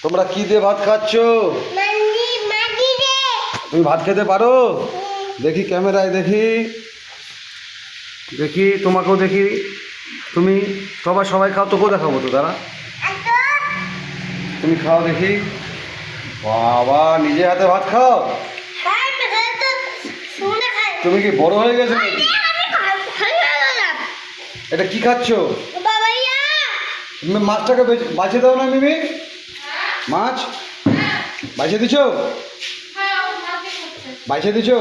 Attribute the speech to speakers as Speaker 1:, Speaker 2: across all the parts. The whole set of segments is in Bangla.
Speaker 1: তোমরা কি দিয়ে ভাত খাচ্ছ? তুমি ভাত খেতে পারো? দেখি ক্যামেরায় দেখি, দেখি তোমাকেও দেখি। তুমি সবাই খাও, তোকেও দেখাবো তো দাঁড়া। তুমি খাও দেখি। বাবা, নিজে হাতে ভাত খাও? তুমি কি বড় হয়ে গেছো নাকি? এটা কি খাচ্ছ? তুমি মাছটাকে বাছিয়ে দাও না মিমি। মাছ বাছিয়ে দিছো? বাছিয়ে দিছো?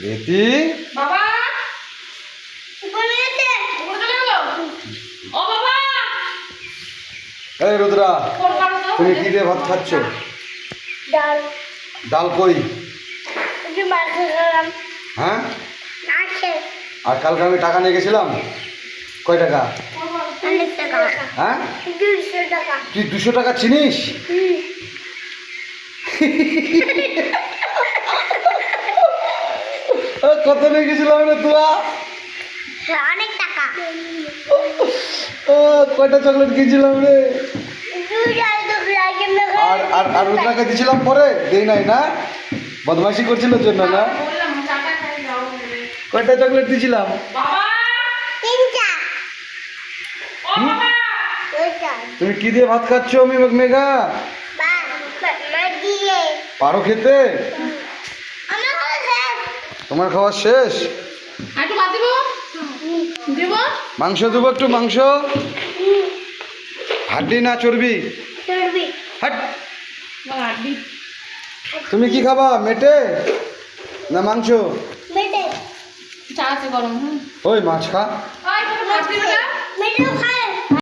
Speaker 1: রেতি এই রুদ্রা, তুমি কি দিয়ে ভাত খাচ্ছ? ডাল কই? হ্যাঁ, আর কালকে আমি টাকা নিয়ে গেছিলাম। কয় টাকা? হ্যাঁ, তুই 200 টাকা চিনিস? কত নিয়ে গেছিলাম রে তোরা?
Speaker 2: অনেক টাকা।
Speaker 1: কয়টা চকলেট খেয়েছিলাম রে? আর আর আর রুদ্রাকে দিয়েছিলাম পরে দেই নাই না, বদমাইশি করছিল জন্য না। কয়টা চকলেট দিয়েছিলাম? তুমি কি দিয়ে ভাত খাচ্ছ আমি মেঘা? পারো খেতে? তোমার খাওয়া শেষ? মাংস দেবো একটু, মাংস। হাড্ডি না চর্বি? হাট। তুমি কি খাবা, মেটে না মাংস? ওই মাছ খা।